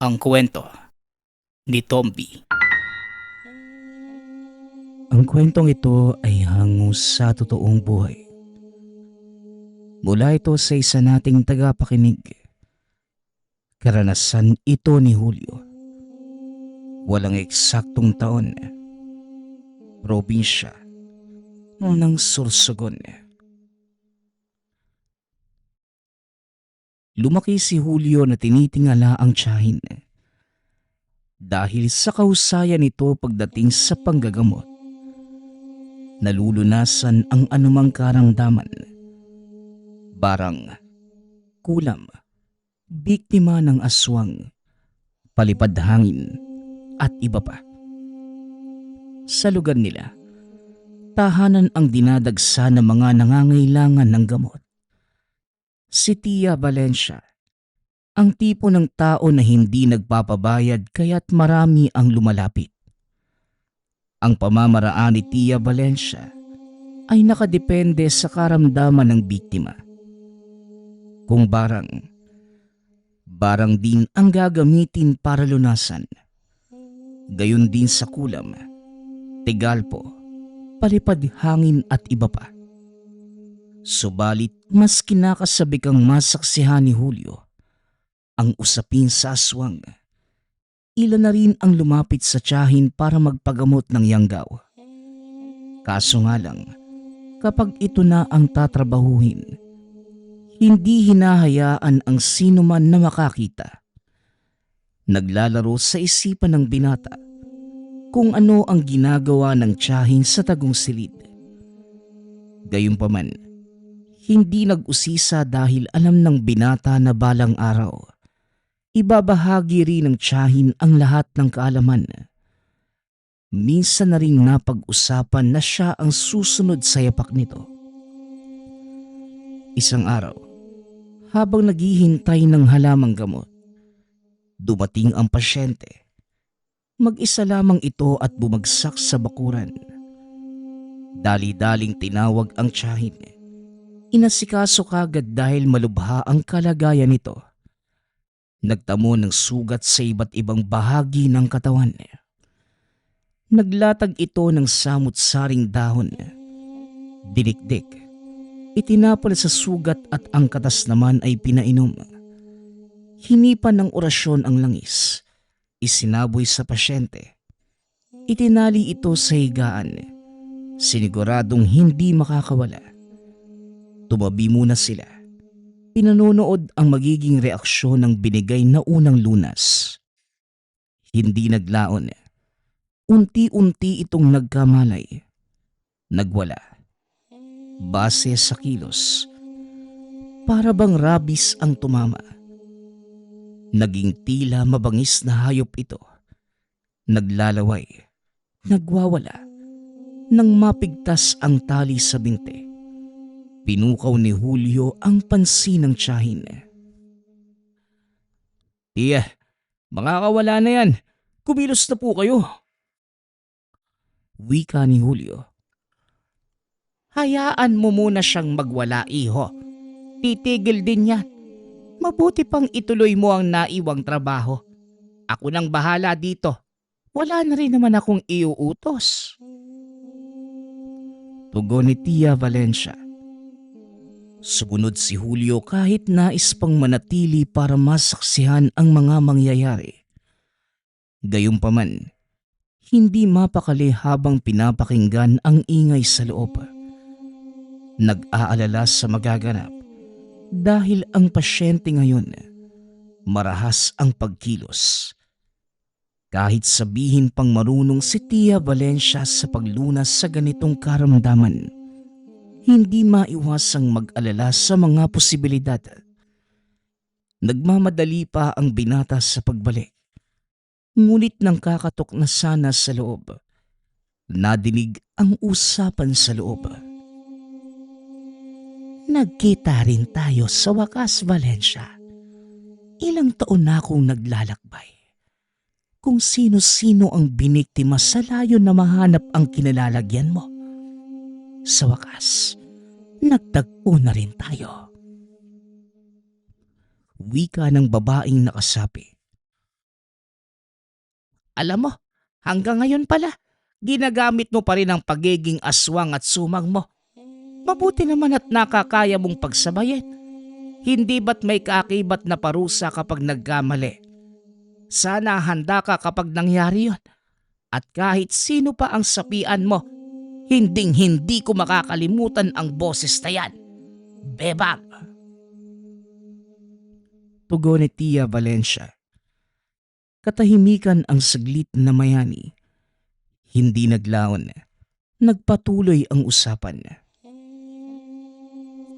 Ang kwento ni Tomby. Ang kwentong ito ay hango sa totoong buhay. Mula ito sa isa nating tagapakinig. Karanasan ito ni Julio. Walang eksaktong taon. Probinsya ng Sorsogon. Lumaki si Julio na tinitingala ang tiyahin dahil sa kahusayan nito pagdating sa panggagamot. Nalulunasan ang anumang karamdaman, barang, kulam, biktima ng aswang, palipad hangin at iba pa. Sa lugar nila, tahanan ang dinadagsa ng mga nangangailangan ng gamot. Si Tia Valencia, ang tipo ng tao na hindi nagpapabayad kaya't marami ang lumalapit. Ang pamamaraan ni Tia Valencia ay nakadepende sa karamdaman ng biktima. Kung barang din ang gagamitin para lunasan. Gayon din sa kulam, tigalpo, palipad hangin at iba pa. Subalit mas kinakasabi kang masaksihan ni Julio ang usapin sa aswang. Ilan na rin ang lumapit sa tiyahin para magpagamot ng yanggaw. Kaso nga lang, kapag ito na ang tatrabahuhin, hindi hinahayaan ang sino man na makakita. Naglalaro sa isipan ng binata kung ano ang ginagawa ng tiyahin sa tagong silid. Gayunpaman, hindi nag-usisa dahil alam ng binata na balang araw ibabahagi rin ng tiyahin ang lahat ng kaalaman. Minsan na rin napag-usapan na siya ang susunod sa yapak nito. Isang araw, habang naghihintay ng halamang gamot, dumating ang pasyente. Mag-isa lamang ito at bumagsak sa bakuran. Dali-daling tinawag ang tiyahin. Inasikaso kagad dahil malubha ang kalagayan nito. Nagtamo ng sugat sa iba't ibang bahagi ng katawan. Naglatag ito ng samut-saring dahon. Dinikdik. Itinapon sa sugat at ang katas naman ay pinainom. Hinipan ng orasyon ang langis. Isinaboy sa pasyente. Itinali ito sa higaan. Siniguradong hindi makakawala. Tumabi muna sila. Pinanonood ang magiging reaksyon ng binigay na unang lunas. Hindi naglaon. Unti-unti itong nagkamalay. Nagwala. Base sa kilos. Para bang rabis ang tumama. Naging tila mabangis na hayop ito. Naglalaway. Nagwawala. Nang mapigtas ang tali sa binte. Pinukaw ni Julio ang pansin ng tiyahin. Tiya, makakawala na yan. Kumilos na po kayo. Wika ni Julio. Hayaan mo muna siyang magwala, iho. Titigil din yan. Mabuti pang ituloy mo ang naiwang trabaho. Ako nang bahala dito. Wala na rin naman akong iuutos. Tugon ni Tia Valencia. Sumunod si Julio kahit nais pang manatili para masaksihan ang mga mangyayari. Gayunpaman, hindi mapakali habang pinapakinggan ang ingay sa loob. Nag-aalala sa magaganap dahil ang pasyente ngayon marahas ang pagkilos. Kahit sabihin pang marunong si Tia Valencia sa paglunas sa ganitong karamdaman, hindi maiwasang mag-alala sa mga posibilidad. Nagmamadali pa ang binata sa pagbalik. Ngunit nang kakatok na sana sa loob, nadinig ang usapan sa loob. Nagkita rin tayo sa wakas, Valencia. Ilang taon na akong naglalakbay. Kung sino-sino ang biniktima sa layo na mahanap ang kinalalagyan mo. Sa wakas, nagtagpo na rin tayo. Wika ng babaeng nakasapi. Alam mo, hanggang ngayon pala, ginagamit mo pa rin ang pagiging aswang at sumang mo. Mabuti naman at nakakaya mong pagsabayin. Hindi ba't may kaakibat na parusa kapag nagkamali? Sana handa ka kapag nangyari yon. At kahit sino pa ang sapian mo, hinding-hindi ko makakalimutan ang boses na yan. Bebang! Tugon ni Tia Valencia. Katahimikan ang saglit na mayani. Hindi naglaon. Nagpatuloy ang usapan.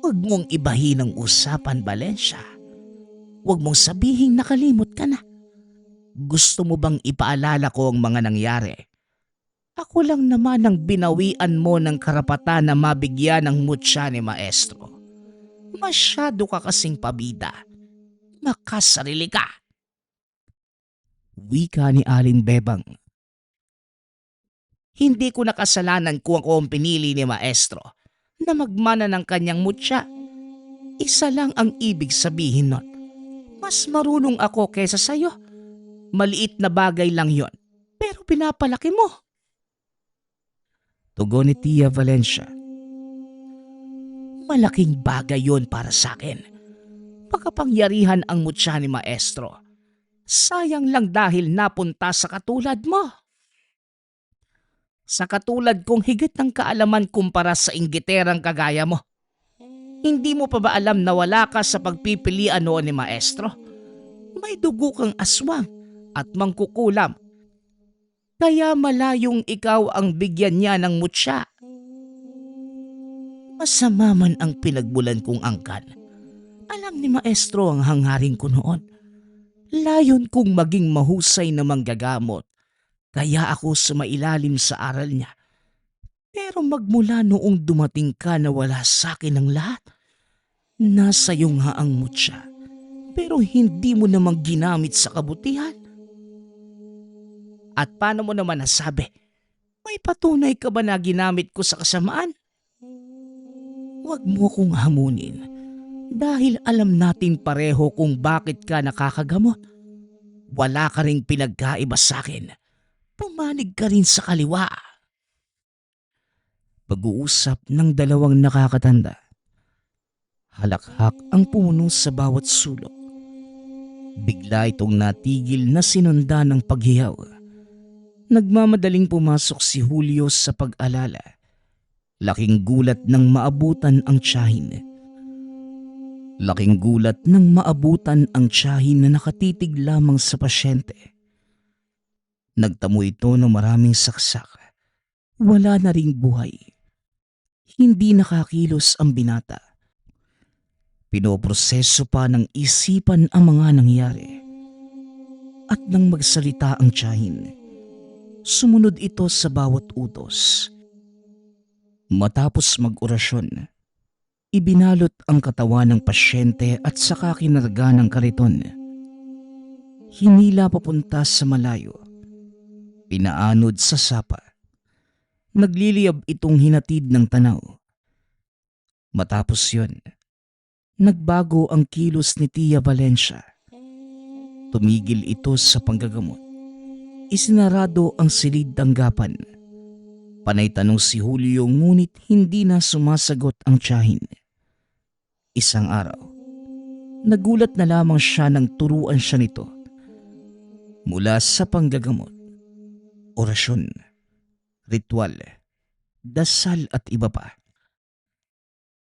Huwag mong ibahin ang usapan, Valencia. Huwag mong sabihing nakalimot ka na. Gusto mo bang ipaalala ko ang mga nangyari? Ako lang naman ang binawian mo ng karapatan na mabigyan ng mutya ni Maestro. Masyado ka kasing pabida. Makasarili ka. Wika ni Aling Bebang. Hindi ko nakasalanan kung ako ang pinili ni Maestro na magmana ng kanyang mutya. Isa lang ang ibig sabihin nun. Mas marunong ako kaysa sayo. Maliit na bagay lang yon, pero pinapalaki mo. Tugon ni Tia Valencia. Malaking bagay yon para sa akin. Pagkapangyarihan ang mutya ni Maestro. Sayang lang dahil napunta sa katulad mo. Sa katulad kong higit ng kaalaman kumpara sa inggiterang kagaya mo. Hindi mo pa ba alam na wala ka sa pagpipilian noon ni Maestro? May dugo kang aswang at mangkukulam. Kaya malayong ikaw ang bigyan niya ng mutya. Masama man ang pinagbulan kong angkan. Alam ni Maestro ang hangarin ko noon. Layon kong maging mahusay na manggagamot. Kaya ako sumailalim sa aral niya. Pero magmula noong dumating ka na wala sa akin ang lahat. Nasa iyo nga ang mutya. Pero hindi mo namang ginamit sa kabutihan. At paano mo naman nasabi? May patunay ka ba na ginamit ko sa kasamaan? Huwag mo akong hamunin dahil alam natin pareho kung bakit ka nakakagamot. Wala ka ring pinagkaiba sa akin. Pumanig ka rin sa kaliwa. Pag-uusap ng dalawang nakakatanda. Halakhak ang pumuno sa bawat sulok. Bigla itong natigil na sinundan ng paghiyaw. Nagmamadaling pumasok si Julio sa pag-alala. Laking gulat nang maabutan ang tiyahin. Laking gulat nang maabutan ang tiyahin na nakatitig lamang sa pasyente. Nagtamo ito ng maraming saksak. Wala na ring buhay. Hindi nakakilos ang binata. Pinoproseso pa ng isipan ang mga nangyari. At nang magsalita ang tiyahin, sumunod ito sa bawat utos. Matapos mag-orasyon, ibinalot ang katawan ng pasyente at saka kinarga ng kariton. Hinila papunta sa malayo. Pinaanod sa sapa. Nagliliyab itong hinatid ng tanaw. Matapos yun, nagbago ang kilos ni Tia Valencia. Tumigil ito sa panggagamot. Isinarado ang silid tanggapan. Panay tanong si Julio ngunit hindi na sumasagot ang tiyahin. Isang araw, nagulat na lamang siya nang turuan siya nito. Mula sa panggagamot, orasyon, ritual, dasal at iba pa.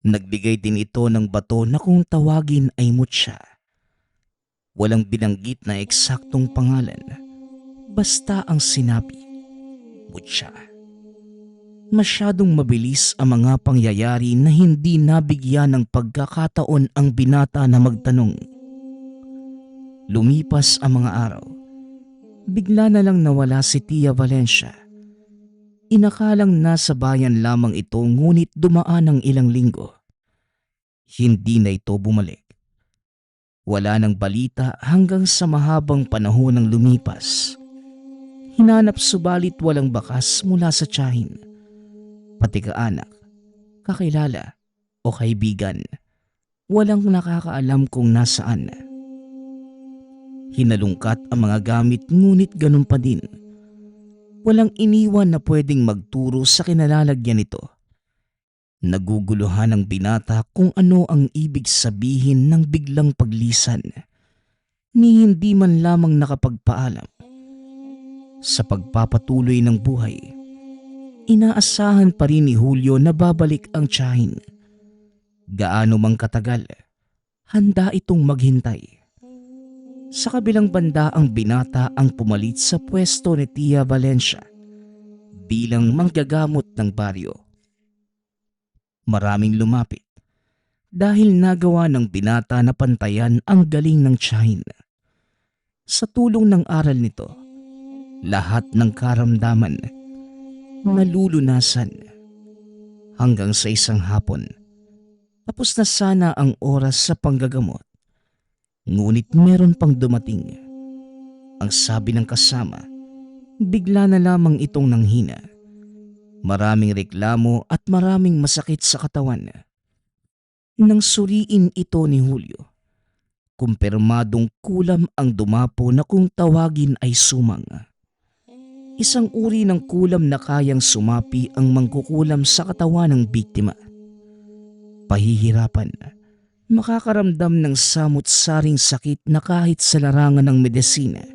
Nagbigay din ito ng bato na kung tawagin ay mutya. Walang binanggit na eksaktong pangalan. Basta ang sinabi, mutya. Masyadong mabilis ang mga pangyayari na hindi nabigyan ng pagkakataon ang binata na magtanong. Lumipas ang mga araw. Bigla na lang nawala si Tia Valencia. Inakalang nasa bayan lamang ito ngunit dumaan ang ilang linggo. Hindi na ito bumalik. Wala nang balita hanggang sa mahabang panahon ng lumipas. Hinanap subalit walang bakas mula sa tiyahin. Pati kaanak, kakilala o kaibigan. Walang nakakaalam kung nasaan. Hinalungkat ang mga gamit ngunit ganun pa din. Walang iniwan na pwedeng magturo sa kinalalagyan nito. Naguguluhan ang binata kung ano ang ibig sabihin ng biglang paglisan, ni hindi man lamang nakapagpaalam. Sa pagpapatuloy ng buhay, inaasahan pa rin ni Julio na babalik ang tiyahin. Gaano mang katagal, handa itong maghintay. Sa kabilang banda, ang binata ang pumalit sa pwesto ni Tia Valencia bilang manggagamot ng baryo. Maraming lumapit dahil nagawa ng binata na pantayan ang galing ng tiyahin. Sa tulong ng aral nito, lahat ng karamdaman nalulunasan. Hanggang sa isang hapon, tapos na sana ang oras sa panggagamot. Ngunit meron pang dumating. Ang sabi ng kasama, bigla na lamang itong nanghina. Maraming reklamo at maraming masakit sa katawan. Nang suriin ito ni Julio, kumpirmadong kulam ang dumapo na kung tawagin ay sumang. Isang uri ng kulam na kayang sumapi ang mangkukulam sa katawan ng biktima. Pahihirapan, makakaramdam ng samut-saring sakit na kahit sa larangan ng medisina,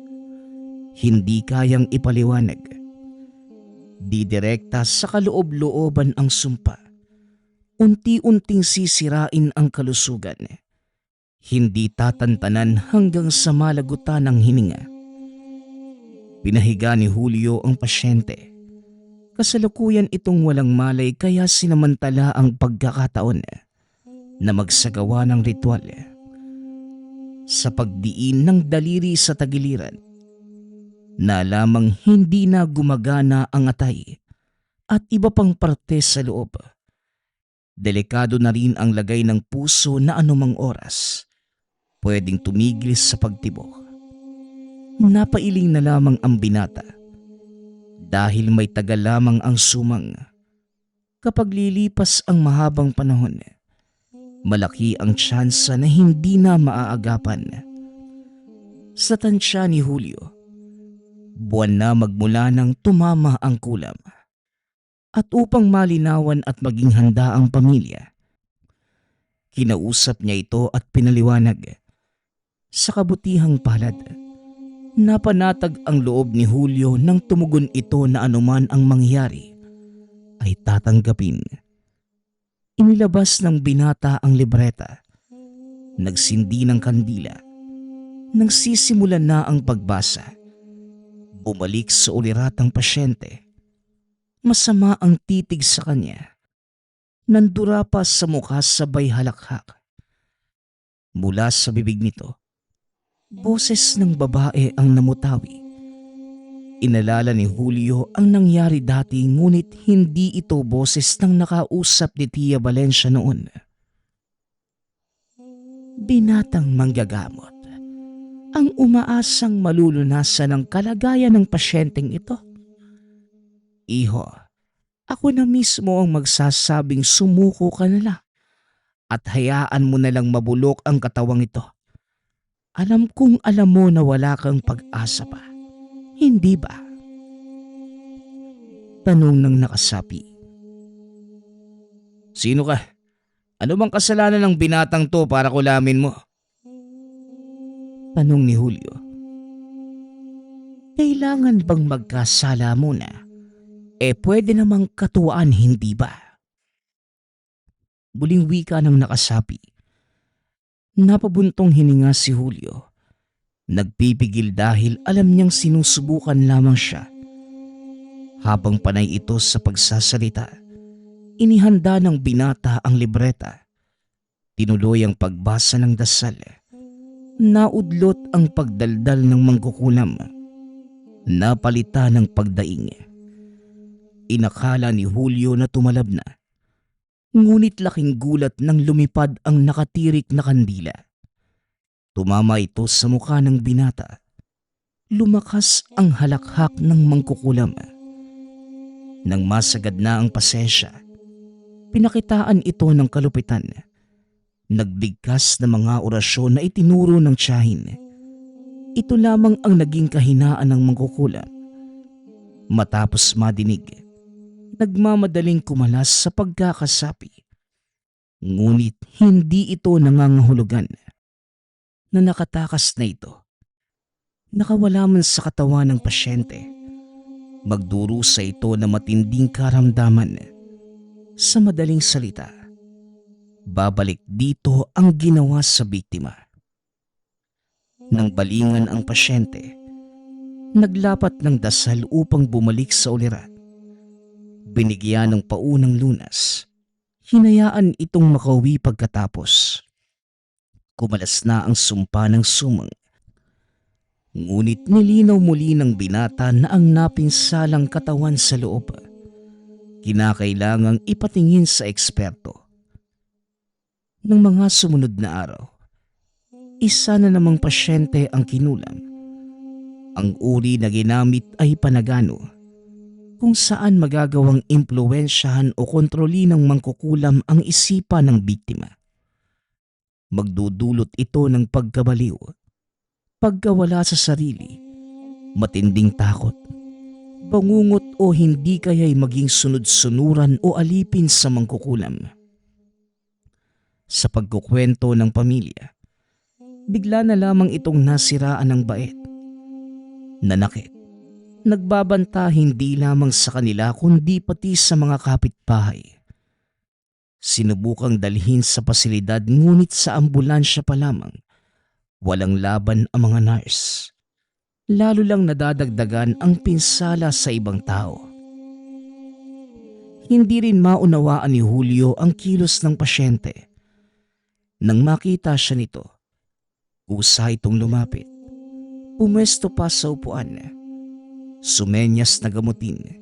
hindi kayang ipaliwanag. Didirekta sa kaloob-looban ang sumpa. Unti-unting sisirain ang kalusugan. Hindi tatantanan hanggang sa malagutan ng hininga. Pinahiga ni Julio ang pasyente. Kasalukuyan itong walang malay kaya sinamantala ang pagkakataon na magsagawa ng ritual. Sa pagdiin ng daliri sa tagiliran, na lamang hindi na gumagana ang atay at iba pang parte sa loob. Delikado na rin ang lagay ng puso na anumang oras pwedeng tumigil sa pagtibok. Napailing na lamang ang binata dahil may tagal lamang ang sumang. Kapag lilipas ang mahabang panahon, malaki ang tsansa na hindi na maaagapan. Sa tansya ni Julio, buwan na magmula nang tumama ang kulam. At upang malinawan at maging handa ang pamilya, kinausap niya ito at pinaliwanag. Sa kabutihang palad, napanatag ang loob ni Julio nang tumugon ito na anuman ang mangyari ay tatanggapin. Inilabas ng binata ang libreta, nagsindi ng kandila, nagsisimulan na ang pagbasa. Bumalik sa uliratang pasyente. Masama ang titig sa kanya. Nandura pa sa mukha sabay halakhak. Mula sa bibig nito, boses ng babae ang namutawi. Inalala ni Julio ang nangyari dati ngunit hindi ito boses ng nakausap ni Tia Valencia noon. Binatang manggagamot ang umaasang malulunasan ang kalagayan ng pasyenteng ito. Iho, ako na mismo ang magsasabing sumuko ka na lang at hayaan mo na lang mabulok ang katawang ito. Alam kong alam mo na wala kang pag-asa pa, hindi ba? Tanong ng nakasapi. Sino ka? Ano bang kasalanan ng binatang to para kulamin mo? Tanong ni Julio. Kailangan bang magkasala muna? Pwede namang katuwaan, hindi ba? Muling wika ng nakasapi. Napabuntong hininga si Julio. Nagpipigil dahil alam niyang sinusubukan lamang siya. Habang panay ito sa pagsasalita, inihanda ng binata ang libreta. Tinuloy ang pagbasa ng dasal. Naudlot ang pagdaldal ng mangkukulam. Napalitan ng pagdaing. Inakala ni Julio na tumalab na. Ngunit laking gulat nang lumipad ang nakatirik na kandila. Tumama ito sa mukha ng binata. Lumakas ang halakhak ng mangkukulam. Nang masagad na ang pasensya, pinakitaan ito ng kalupitan. Nagbigkas na mga orasyon na itinuro ng tiyahin. Ito lamang ang naging kahinaan ng mangkukulam. Matapos madinig, nagmamadaling kumalas sa pagkakasapi. Ngunit hindi ito nangangahulugan na nakatakas na ito. Nakawala man sa katawan ng pasyente, magdurusa ito na matinding karamdaman. Sa madaling salita, babalik dito ang ginawa sa biktima. Nang balingan ang pasyente, naglapat ng dasal upang bumalik sa ulirat. Binigyan ng paunang lunas, hinayaan itong makauwi pagkatapos. Kumalas na ang sumpa ng sumang. Ngunit nilinaw muli ng binata na ang napinsalang katawan sa loob kinakailangang ipatingin sa eksperto. Ng mga sumunod na araw, isa na namang pasyente ang kinulam. Ang uri na ginamit ay panagano, kung saan magagawang impluwensyahan o kontrolin ng mangkukulam ang isipan ng biktima. Magdudulot ito ng pagkabaliw, pagkawala sa sarili, matinding takot, bangungot o hindi kaya'y maging sunod-sunuran o alipin sa mangkukulam. Sa pagkukwento ng pamilya, bigla na lamang itong nasiraan ng bait. Nanakit, nagbabanta hindi lamang sa kanila kundi pati sa mga kapitbahay. Sinubukang dalhin sa pasilidad ngunit sa ambulansya pa lamang, walang laban ang mga nurse. Lalo lang nadadagdagan ang pinsala sa ibang tao. Hindi rin maunawaan ni Julio ang kilos ng pasyente. Nang makita siya nito, kusa itong lumapit. Pumesto pa sa upuan. Sumenyas na gamutin.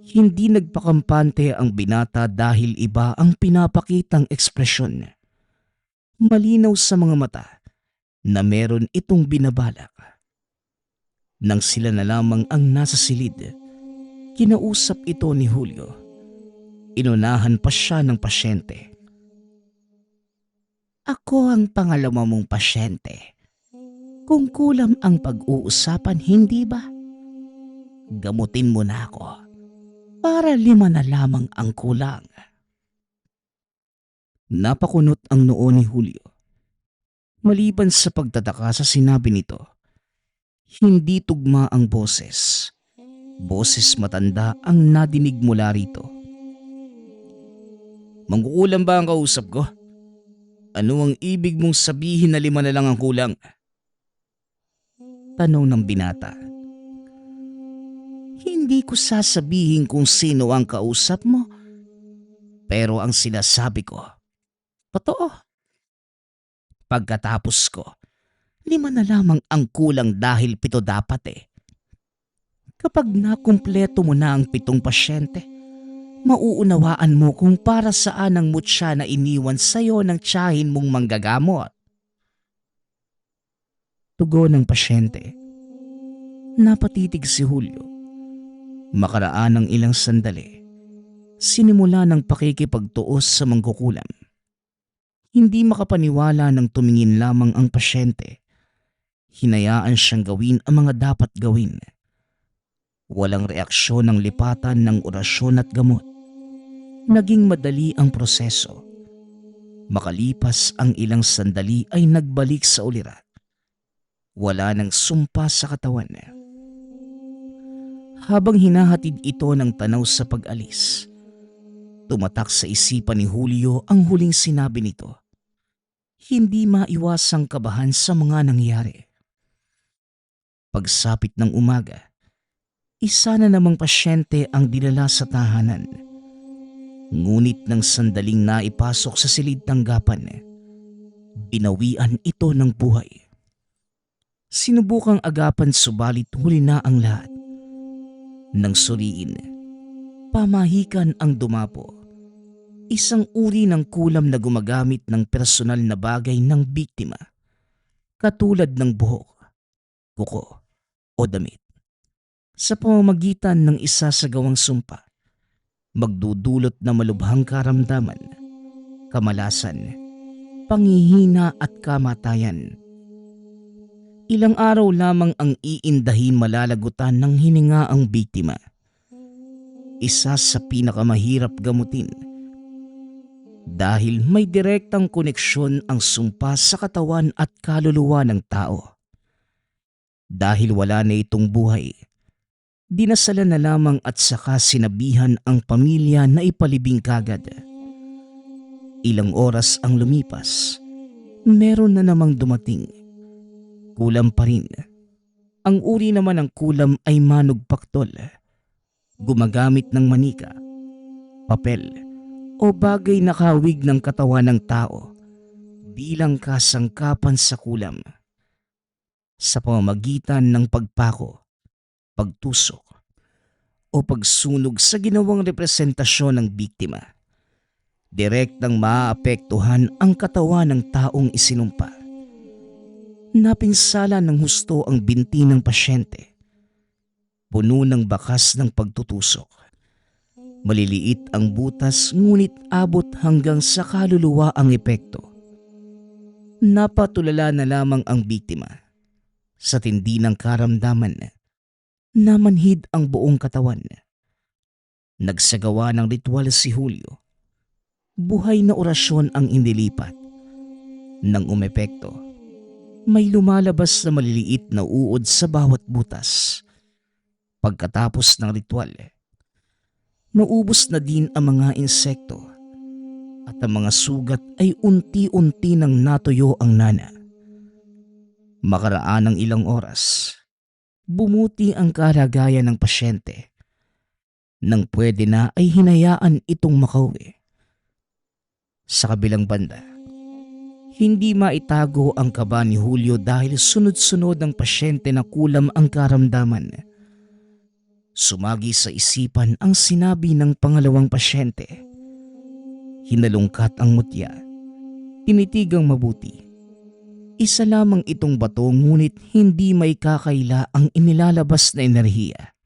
Hindi nagpakampante ang binata dahil iba ang pinapakitang ekspresyon. Malinaw sa mga mata na meron itong binabalak. Nang sila na lamang ang nasa silid, kinausap ito ni Julio. Inunahan pa siya ng pasyente. Ako ang pangalawa mong pasyente. Kung kulam ang pag-uusapan, hindi ba? Gamutin mo na ako para 5 na lamang ang kulang. Napakunot ang noo ni Julio. Maliban sa pagtataka sa sinabi nito, hindi tugma ang boses. Boses matanda ang nadinig mula rito. Mangkukulam ba ang kausap ko? Ano ang ibig mong sabihin na 5 na lang ang kulang? Tanong ng binata. Hindi ko sasabihin kung sino ang kausap mo, pero ang sinasabi ko, totoo. Pagkatapos ko, 5 na lamang ang kulang dahil 7 dapat eh. Kapag nakumpleto mo na ang 7 pasyente, mauunawaan mo kung para saan ang mutya na iniwan sa'yo ng tiyahin mong manggagamot. Tugon ng pasyente. Napatitig si Julio. Makaraan ng ilang sandali, sinimula ng pakikipagtuos sa mangkukulam. Hindi makapaniwala nang tumingin lamang ang pasyente. Hinayaan siyang gawin ang mga dapat gawin. Walang reaksyon ng lipatan ng orasyon at gamot. Naging madali ang proseso. Makalipas ang ilang sandali ay nagbalik sa ulirat. Wala nang sumpa sa katawan. Habang hinahatid ito ng tanaw sa pag-alis, tumatak sa isipan ni Julio ang huling sinabi nito. Hindi maiwasang kabahan sa mga nangyari. Pagsapit ng umaga, isa na namang pasyente ang dinala sa tahanan. Ngunit nang sandaling naipasok sa silid tanggapan, binawian ito ng buhay. Sinubukang agapan subalit huli na ang lahat. Nang suriin, pamahikan ang dumapo. Isang uri ng kulam na gumagamit ng personal na bagay ng biktima, katulad ng buhok, kuko o damit. Sa pamamagitan ng isa sa gawang sumpa, magdudulot na malubhang karamdaman, kamalasan, panghihina at kamatayan. Ilang araw lamang ang iindahin malalagutan ng hininga ang biktima. Isa sa pinakamahirap gamutin dahil may direktang koneksyon ang sumpa sa katawan at kaluluwa ng tao. Dahil wala na itong buhay, dinasalan na lamang at saka sinabihan ang pamilya na ipalibing kagad. Ilang oras ang lumipas, meron na namang dumating. Kulam pa rin. Ang uri naman ng kulam ay manugpaktol. Gumagamit ng manika, papel, o bagay na kawig ng katawan ng tao bilang kasangkapan sa kulam. Sa pamamagitan ng pagpako, pagtusok, o pagsunog sa ginawang representasyon ng biktima, direktang maaapektuhan ang katawan ng taong isinumpa. Napinsala ng husto ang binti ng pasyente. Puno ng bakas ng pagtutusok. Maliliit ang butas ngunit abot hanggang sa kaluluwa ang epekto. Napatulala na lamang ang biktima. Sa tindi ng karamdaman, namanhid ang buong katawan. Nagsagawa ng ritual si Julio. Buhay na orasyon ang inilipat. Nang umepekto, may lumalabas na maliliit na uod sa bawat butas. Pagkatapos ng ritual, naubos na din ang mga insekto at ang mga sugat ay unti-unti nang natuyo ang nana. Makaraan ng ilang oras, bumuti ang kalagayan ng pasyente. Nang pwede na ay hinayaan itong makauwi. Sa kabilang banda, hindi maitago ang kaba ni Julio dahil sunod-sunod ang pasyente na kulam ang karamdaman. Sumagi sa isipan ang sinabi ng pangalawang pasyente. Hinalungkat ang mutya. Tinitigang mabuti. Isa lamang itong bato ngunit hindi may kakaila ang inilalabas na enerhiya.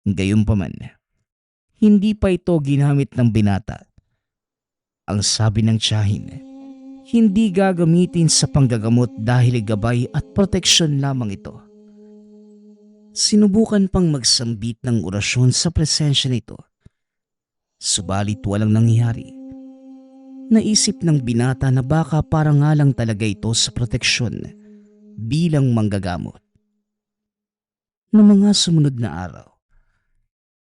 Gayunpaman, hindi pa ito ginamit ng binata. Ang sabi ng tiyahin, hindi gagamitin sa panggagamot dahil gabay at proteksyon lamang ito. Sinubukan pang magsambit ng orasyon sa presensya nito. Subalit walang nangyari. Naisip ng binata na baka para nga lang talaga ito sa proteksyon bilang manggagamot. Noong mga sumunod na araw,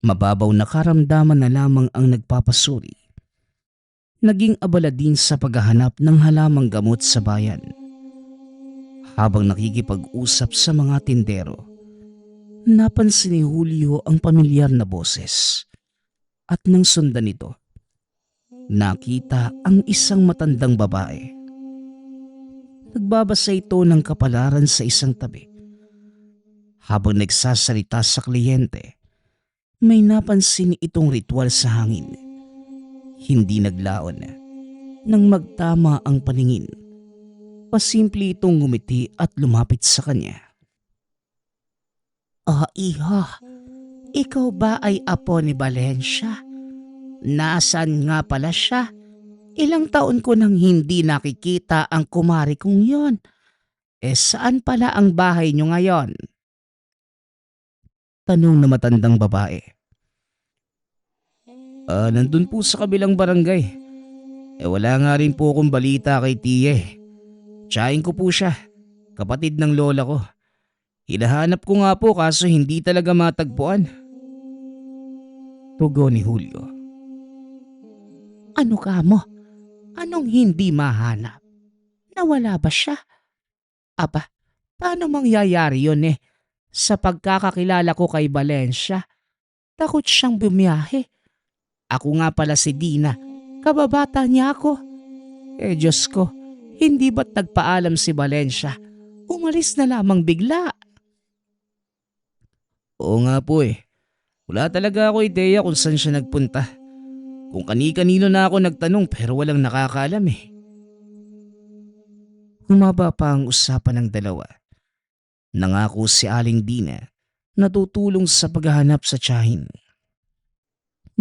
mababaw na karamdaman na lamang ang nagpapasuri. Naging abala din sa paghahanap ng halamang gamot sa bayan. Habang nakikipag-usap sa mga tindero, napansin ni Julio ang pamilyar na boses. At nang sundan nito, nakita ang isang matandang babae. Nagbabasa ito ng kapalaran sa isang tabi. Habang nagsasalita sa kliyente, may napansin itong ritual sa hangin. Hindi naglaon. Nang magtama ang paningin, pasimple itong ngumiti at lumapit sa kanya. Iha, ikaw ba ay apo ni Valencia? Nasaan nga pala siya? Ilang taon ko nang hindi nakikita ang kumari kong yon. Saan pala ang bahay niyo ngayon? Tanong na matandang babae. Nandun po sa kabilang barangay. Wala nga rin po akong balita kay Tiye. Tiyahin ko po siya, kapatid ng lola ko. Hinahanap ko nga po kaso hindi talaga matagpuan. Tugon ni Julio. Ano ka mo? Anong hindi mahanap? Nawala ba siya? Aba, paano mangyayari yun eh? Sa pagkakakilala ko kay Valencia, takot siyang bumiyahe. Ako nga pala si Dina, kababata niya ako. Diyos ko, hindi ba't nagpaalam si Valencia? Umalis na lamang bigla. Oo nga po eh. Wala talaga ako ideya kung saan siya nagpunta. Kung kani-kanino na ako nagtanong pero walang nakakaalam eh. Humaba pa ang usapan ng dalawa. Nangako si Aling Dina na tutulong sa paghahanap sa tiyahin.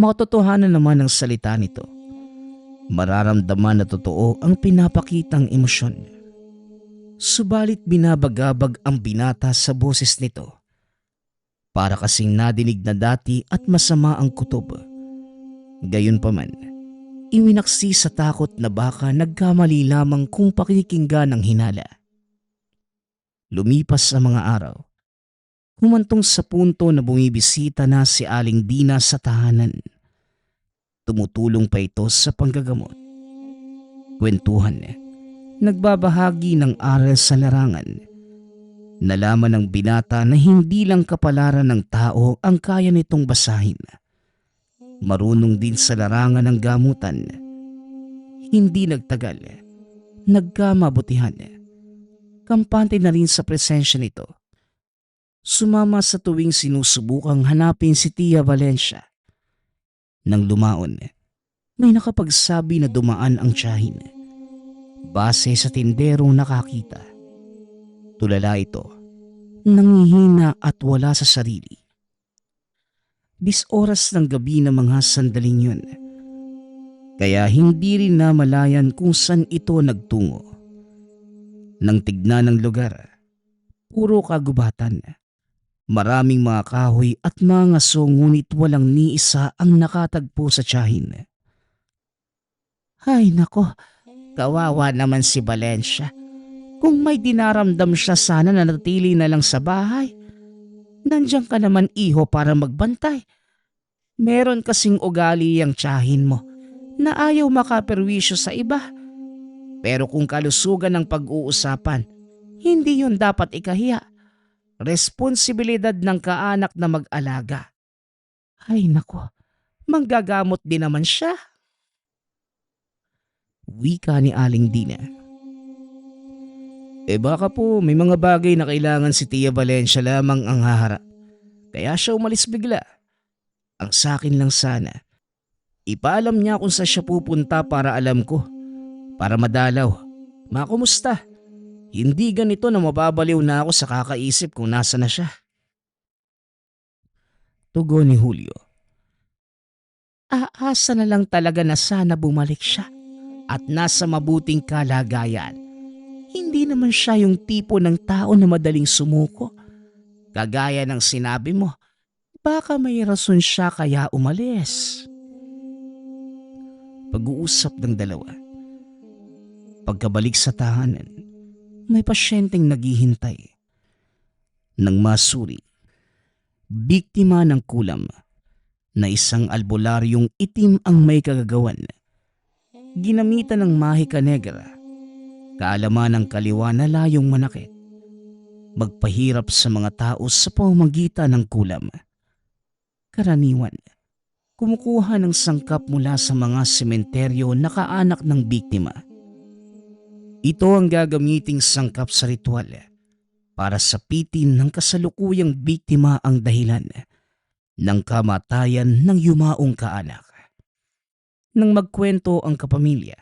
Makatotohanan naman ang salita nito. Mararamdaman na totoo ang pinapakitang emosyon. Subalit binabagabag ang binata sa boses nito. Para kasing nadinig na dati at masama ang kutob. Gayunpaman, iwinaksi sa takot na baka nagkamali lamang kung pakikinggan ang hinala. Lumipas ang mga araw. Humantong sa punto na bumibisita na si Aling Dina sa tahanan. Tumutulong pa ito sa panggagamot. Kwentuhan, nagbabahagi ng aral sa larangan. Nalaman ng binata na hindi lang kapalaran ng tao ang kaya nitong basahin. Marunong din sa larangan ng gamutan. Hindi nagtagal, nagkamabutihan. Kampante na rin sa presensya nito. Sumama sa tuwing sinusubukang hanapin si Tia Valencia. Nang lumaon, may nakapagsabi na dumaan ang tiyahin. Base sa tinderong nakakita. Tulala ito, nangihina at wala sa sarili. 10 oras ng gabi na mga sandaling yun. Kaya hindi rin namalayan kung saan ito nagtungo. Nang tignan ng lugar, puro kagubatan. Maraming mga kahoy at mga ngaso ngunit walang ni isa ang nakatagpo sa tiyahin. Ay nako, kawawa naman si Valencia. Kung may dinaramdam siya sana na natili na lang sa bahay. Nandiyan ka naman iho para magbantay. Meron kasing ugali ang tiyahin mo na ayaw makaperwisyo sa iba. Pero kung kalusugan ng pag-uusapan, hindi yun dapat ikahiya. Responsibilidad ng kaanak na mag-alaga. Ay nako, manggagamot din naman siya. Wika ni Aling Dina. Baka po may mga bagay na kailangan si Tia Valencia lamang ang haharap. Kaya siya umalis bigla. Ang sakin lang sana, ipaalam niya kung saan siya pupunta para alam ko. Para madalaw. Makumusta? Hindi ganito na mababaliw na ako sa kakaisip kung nasa na siya. Tugon ni Julio. Aasa na lang talaga na sana bumalik siya at nasa mabuting kalagayan. Hindi naman siya yung tipo ng tao na madaling sumuko. Kagaya ng sinabi mo, baka may rason siya kaya umalis. Pag-uusap ng dalawa. Pagkabalik sa tahanan, may pasyenteng naghihintay. Nang masuri, biktima ng kulam na isang albularyong itim ang may kagagawan. Ginamitan ng mahika negra. Kaalaman ng kaliwa na layong manakit. Magpahirap sa mga tao sa pamamagitan ng kulam. Karaniwan, kumukuha ng sangkap mula sa mga sementeryo na kaanak ng biktima. Ito ang gagamiting sangkap sa ritual para sapitin ng kasalukuyang biktima ang dahilan ng kamatayan ng yumaong kaanak. Nang magkwento ang kapamilya,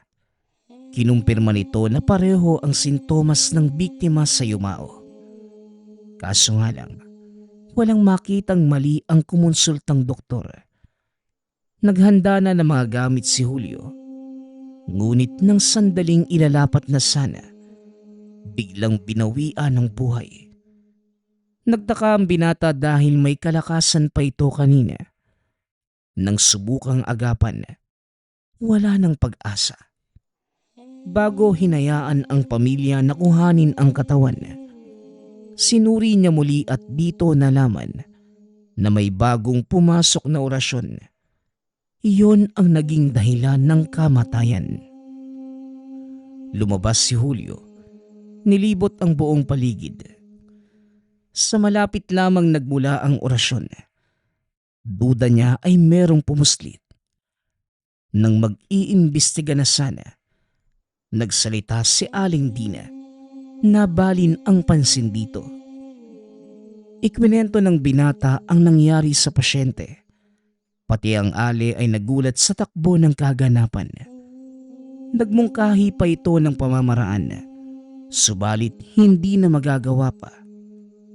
kinumpirma nito na pareho ang sintomas ng biktima sa yumao. Kaso nga lang, walang makitang mali ang kumonsultang doktor. Naghanda na ng mga gamit si Julio. Ngunit nang sandaling ilalapat na sana, biglang binawian ng buhay. Nagtaka ang binata dahil may kalakasan pa ito kanina. Nang subukang agapan, wala ng pag-asa. Bago hinayaan ang pamilya na kuhanin ang katawan, sinuri niya muli at dito nalaman na may bagong pumasok na orasyon. Iyon ang naging dahilan ng kamatayan. Lumabas si Julio. Nilibot ang buong paligid. Sa malapit lamang nagmula ang orasyon. Duda niya ay merong pumuslit. Nang mag-iimbestiga na sana, nagsalita si Aling Dina. Nabalin ang pansin dito. Ikwinento ng binata ang nangyari sa pasyente. Pati ang ali ay nagulat sa takbo ng kaganapan. Nagmungkahi pa ito ng pamamaraan. Subalit hindi na magagawa pa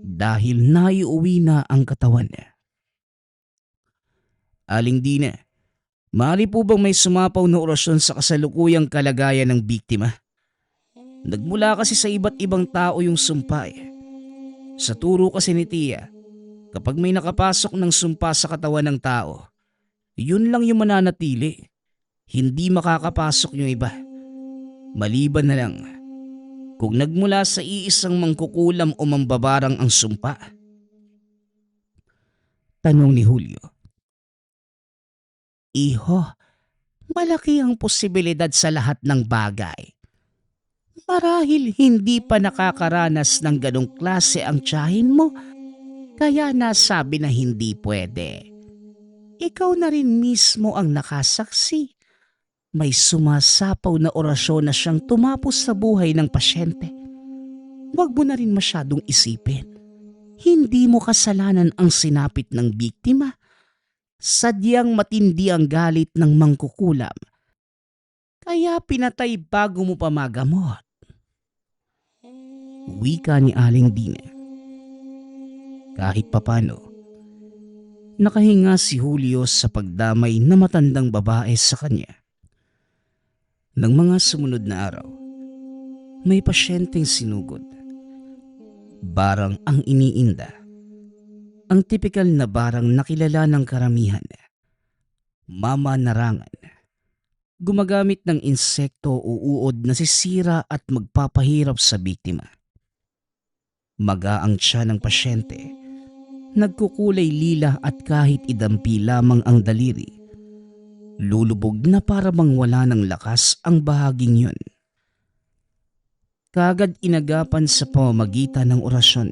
dahil naiuwi na ang katawan. Aling Dina, maaari po bang may sumapaw na orasyon sa kasalukuyang kalagayan ng biktima? Nagmula kasi sa iba't ibang tao yung sumpa eh. Sa turo kasi ni Tia, kapag may nakapasok ng sumpa sa katawan ng tao, yun lang yung mananatili. Hindi makakapasok yung iba. Maliban na lang kung nagmula sa iisang mangkukulam o mambabarang ang sumpa. Tanong ni Julio. Iho, malaki ang posibilidad sa lahat ng bagay. Marahil hindi pa nakakaranas ng ganong klase ang tiyahin mo, kaya nasabi na hindi pwede. Ikaw na rin mismo ang nakasaksi. May sumasapaw na orasyon na siyang tumapos sa buhay ng pasyente. Huwag mo na rin masyadong isipin. Hindi mo kasalanan ang sinapit ng biktima. Sadyang matindi ang galit ng mangkukulam. Kaya pinatay bago mo pa magamot. Wika ni Aling Dina. Kahit papano, nakahinga si Julio sa pagdamay na matandang babae sa kanya. Nang mga sumunod na araw, may pasyenteng sinugod. Barang ang iniinda. Ang tipikal na barang na kilala ng karamihan. Mama narangan. Gumagamit ng insekto o uod na sisira at magpapahirap sa biktima. Maga ang tiyan ng pasyente. Nagkukulay lila at kahit idampi lamang ang daliri, lulubog na para bang wala ng lakas ang bahaging yun. Kaagad inagapan sa pamamagitan ng orasyon.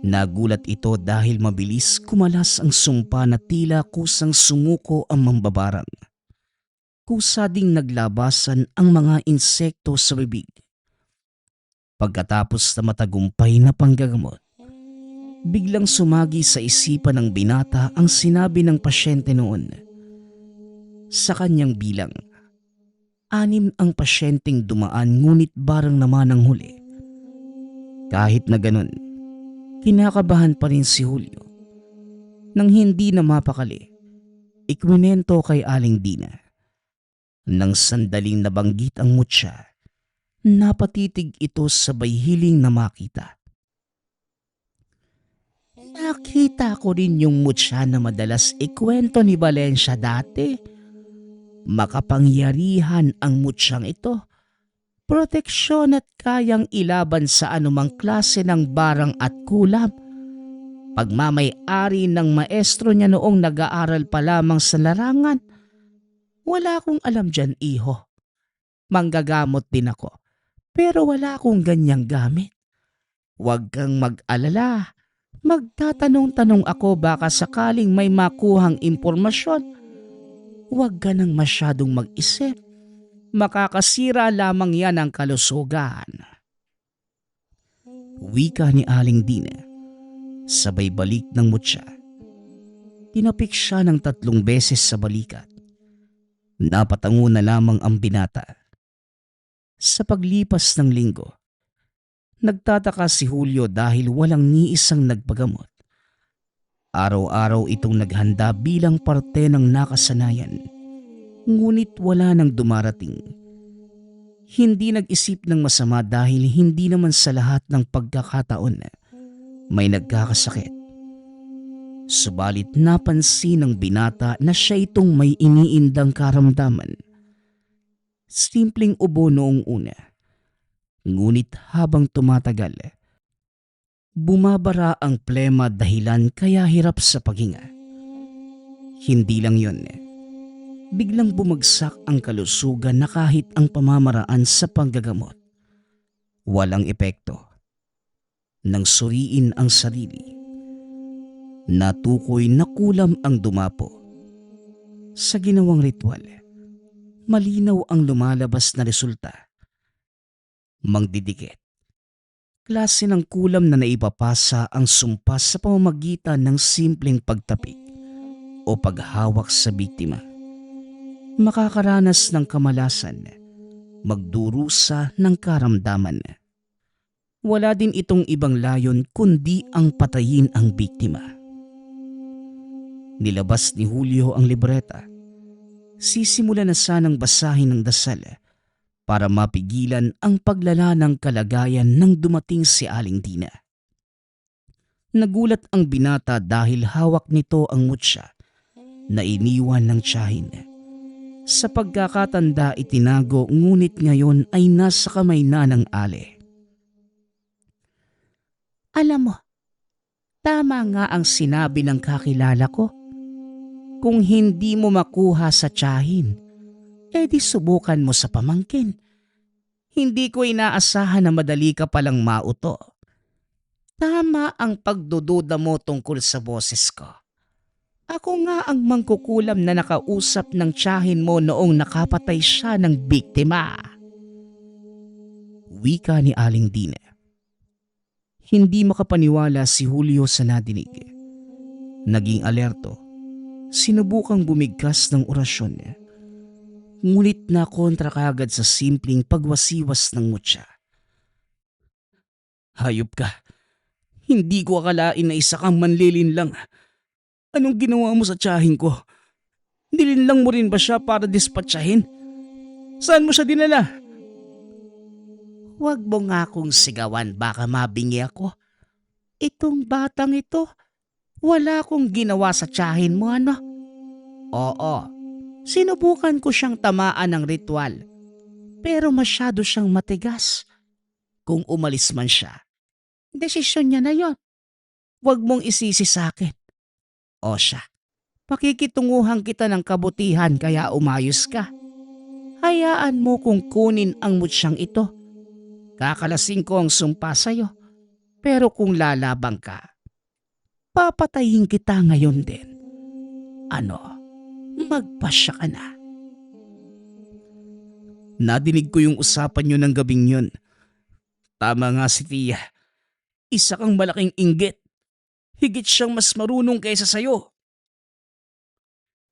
Nagulat ito dahil mabilis kumalas ang sumpa na tila kusang sumuko ang mambabarang. Kusa ding naglabasan ang mga insekto sa bibig. Pagkatapos na matagumpay na panggagamot, biglang sumagi sa isipan ng binata ang sinabi ng pasyente noon. Sa kanyang bilang, 6 ang pasyenteng dumaan ngunit barang naman ang huli. Kahit na ganun, kinakabahan pa rin si Julio. Nang hindi na mapakali, ikwinento kay Aling Dina. Nang sandaling nabanggit ang mutya, napatitig ito sabay hiling na makita. Nakita ko rin yung mutya na madalas ikwento ni Valencia dati. Makapangyarihan ang mutsyang ito. Proteksyon at kayang ilaban sa anumang klase ng barang at kulam. Pagmamay-ari ng maestro niya noong nag-aaral pa lamang sa larangan. Wala akong alam dyan, iho. Manggagamot din ako, pero wala akong ganyang gamit. Huwag kang mag-alala. Magtatanong-tanong ako baka sakaling may makuhang impormasyon. Huwag ka nang masyadong mag-isip. Makakasira lamang yan ang kalusugan. Wika ni Aling Dina. Sabay balik ng mutya. Tinapik siya ng 3 beses sa balikat. Napatango na lamang ang binata. Sa paglipas ng linggo, nagtataka si Julio dahil walang ni isang nagpagamot. Araw-araw itong naghanda bilang parte ng nakasanayan. Ngunit wala nang dumarating. Hindi nag-isip ng masama dahil hindi naman sa lahat ng pagkakataon may nagkakasakit. Subalit napansin ng binata na siya itong may iniindang karamdaman. Simpleng ubo noong una. Ngunit habang tumatagal, bumabara ang plema dahilan kaya hirap sa paghinga. Hindi lang yun. Biglang bumagsak ang kalusugan na kahit ang pamamaraan sa panggagamot. Walang epekto. Nang suriin ang sarili, natukoy na kulam ang dumapo. Sa ginawang ritual, malinaw ang lumalabas na resulta. Mangdidikit. Klase ng kulam na naipapasa ang sumpa sa pamamagitan ng simpleng pagtapik o paghawak sa biktima. Makakaranas ng kamalasan, magdurusa ng karamdaman. Wala din itong ibang layon kundi ang patayin ang biktima. Nilabas ni Julio ang libreta. Sisimula na sanang basahin ng dasal. para mapigilan ang paglala ng kalagayan nang dumating si Aling Dina. Nagulat ang binata dahil hawak nito ang mutya na iniwan ng tiyahin. Sa pagkakatanda itinago ngunit ngayon ay nasa kamay na ng Ale. Alam mo, tama nga ang sinabi ng kakilala ko. Kung hindi mo makuha sa tiyahin, edi subukan mo sa pamangkin. Hindi ko inaasahan na madali ka palang mauto. Tama ang pagdududa mo tungkol sa boses ko. Ako nga ang mangkukulam na nakausap ng tiyahin mo noong nakapatay siya ng biktima. Wika ni Aling Dina. Hindi makapaniwala si Julio sa nadinig. Naging alerto. Sinubukang bumigkas ng orasyon niya. Ngunit nakontra kaagad sa simpleng pagwasiwas ng mutya. Hayop ka. Hindi ko akalain na isa kang manlilinlang. Anong ginawa mo sa tiyahin ko? Nilinlang mo rin ba siya para dispatchahin? Saan mo siya dinala? Huwag mo nga akong sigawan, baka mabingi ako. Itong batang ito, wala akong ginawa sa tiyahin mo, ano? Oo, sinubukan ko siyang tamaan ng ritual. Pero masyado siyang matigas. Kung umalis man siya, desisyon niya na yon. Huwag mong isisi sa akin. O siya, pakikitunguhan kita ng kabutihan kaya umayos ka. Hayaan mo kung kunin ang mutsyang ito. Kakalasing ko ang sumpa sa'yo. Pero kung lalabang ka, papatayin kita ngayon din. Ano, magpasya ka na. Nadinig ko yung usapan nyo ng gabing yun. Tama nga si Tia. Isa kang malaking inggit. Higit siyang mas marunong kaysa sayo.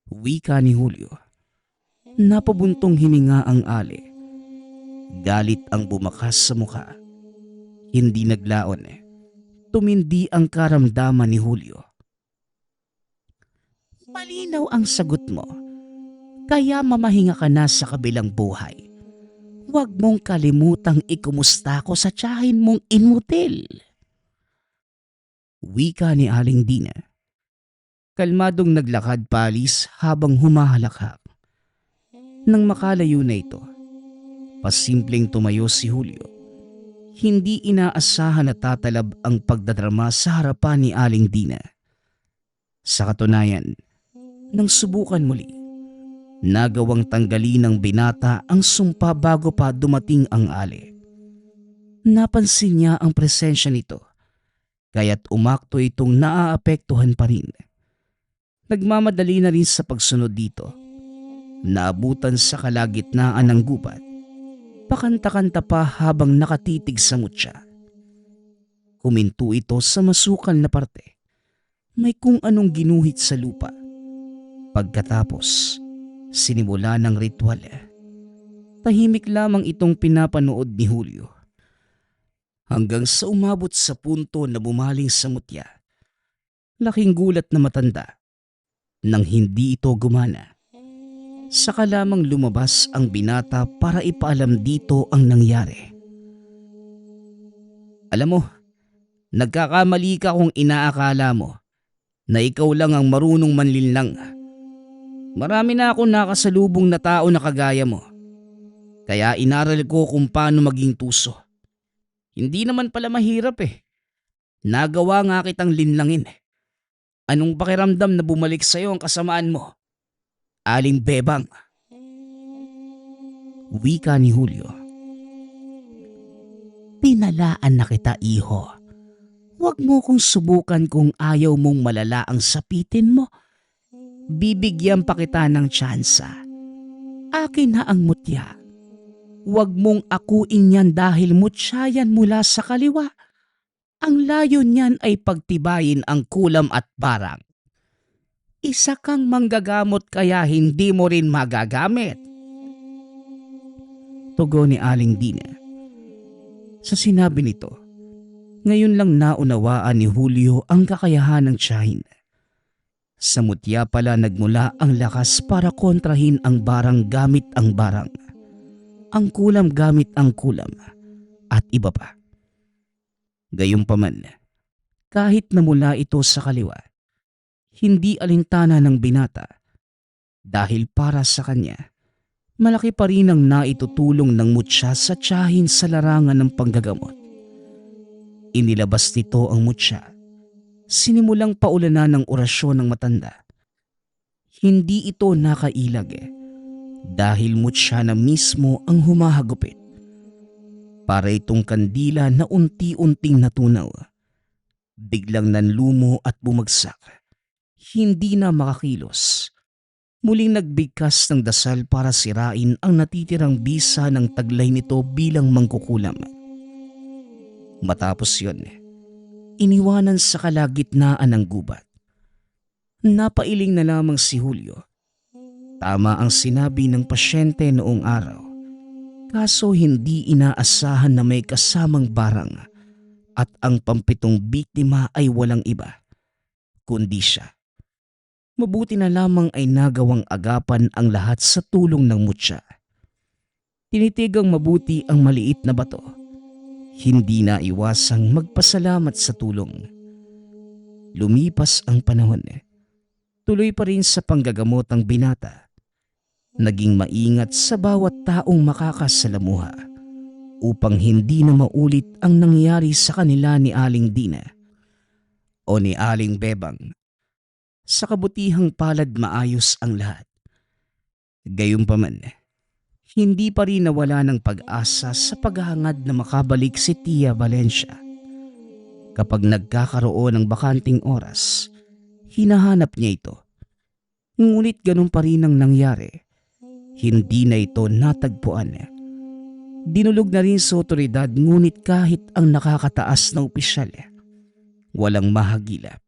Wika ni Julio. Napabuntong hininga ang Ale. Galit ang bumakas sa mukha. Hindi naglaon. Tumindi ang karamdaman ni Julio. Malinaw ang sagot mo. Kaya mamahinga ka na sa kabilang buhay. Huwag mong kalimutang ikumusta ko sa tiyahin mong inutil. Wika ni Aling Dina. Kalmadong naglakad palis habang humahalakhak. Nang makalayo na ito, pasimpleng tumayo si Julio. Hindi inaasahan na tatalab ang pagdadrama sa harapan ni Aling Dina. Sa katunayan, nang subukan muli, nagawang tanggalin ng binata ang sumpa bago pa dumating ang Ale. Napansin niya ang presensya nito, kaya't umakto itong naaapektuhan pa rin. Nagmamadali na rin sa pagsunod dito. Naabutan sa kalagitnaan ng gubat. Pakanta-kanta pa habang nakatitig sa mutya. Huminto ito sa masukal na parte. May kung anong ginuhit sa lupa. Pagkatapos, sinimula ng ritual. Tahimik lamang itong pinapanood ni Julio. Hanggang sa umabot sa punto na bumaling sa mutya. Laking gulat na matanda. Nang hindi ito gumana. Saka lamang lumabas ang binata para ipaalam dito ang nangyari. Alam mo, nagkakamali ka kung inaakala mo na ikaw lang ang marunong manlinlang. Marami na ako nakasalubong na tao na kagaya mo. Kaya inaral ko kung paano maging tuso. Hindi naman pala mahirap eh. Nagawa nga kitang linlangin. Anong pakiramdam na bumalik sa'yo ang kasamaan mo? Aling bebang. Wika ni Julio. Pinalaan na kita, iho. Huwag mo kong subukan kung ayaw mong malala ang sapitin mo. Bibigyan pa kita ng tsansa. Akin na ang mutya. Huwag mong akuin yan dahil mutya yan mula sa kaliwa. Ang layo niyan ay pagtibayin ang kulam at barang. Isa kang manggagamot kaya hindi mo rin magagamit. Tugon ni Aling Dina. Sa sinabi nito, ngayon lang naunawaan ni Julio ang kakayahan ng tiyahin. Sa mutya pala nagmula ang lakas para kontrahin ang barang gamit ang barang. ang kulam gamit ang kulam, at iba pa. Gayunpaman, kahit namula ito sa kaliwa, hindi alintana ng binata dahil para sa kanya, malaki pa rin ang naitutulong ng mutya sa tiyahin sa larangan ng panggagamot. Inilabas nito ang mutya. Sinimulang paulanan ng orasyon ng matanda. Hindi ito nakailag dahil mutya na mismo ang humahagupit. Para itong kandila na unti-unting natunaw. Biglang nanlumo at bumagsak. Hindi na makakilos. Muling nagbigkas ng dasal para sirain ang natitirang bisa ng taglay nito bilang mangkukulam. Matapos yun, iniwanan sa kalagitnaan ng gubat. Napailing na lamang si Julio. Tama ang sinabi ng pasyente noong araw. Kaso hindi inaasahan na may kasamang barang at ang pampitong biktima ay walang iba, kundi siya. Mabuti na lamang ay nagawang agapan ang lahat sa tulong ng mutya. Tinitigang mabuti ang maliit na bato. Hindi na iwasang magpasalamat sa tulong. Lumipas ang panahon. Tuloy pa rin sa panggagamot ang binata. Naging maingat sa bawat taong makakasalamuha upang hindi na maulit ang nangyari sa kanila ni Aling Dina o ni Aling Bebang. Sa kabutihang palad maayos ang lahat. Gayunpaman, hindi pa rin nawala ng pag-asa sa paghahangad na makabalik si Tia Valencia. Kapag nagkakaroon ng bakanting oras, hinahanap niya ito. Ngunit ganun pa rin ang nangyari. Hindi na ito natagpuan. Dinulog na rin sa otoridad ngunit kahit ang nakakataas na opisyal, walang mahagilap.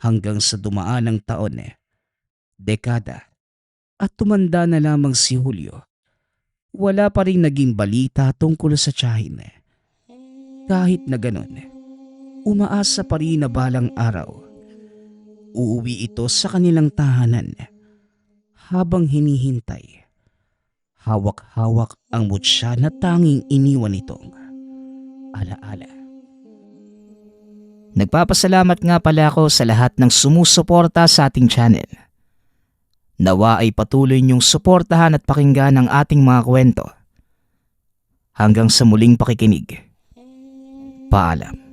Hanggang sa dumaan ng taon, dekada, at tumanda na lamang si Julio, wala pa rin naging balita tungkol sa tiyahin. Kahit na ganun, umaasa pa rin na balang araw, uuwi ito sa kanilang tahanan. Habang hinihintay, hawak-hawak ang mutya na tanging iniwan nitong alaala. Nagpapasalamat nga pala ako sa lahat ng sumusuporta sa ating channel. Nawa ay patuloy niyong suportahan at pakinggan ang ating mga kwento. Hanggang sa muling pakikinig. Paalam.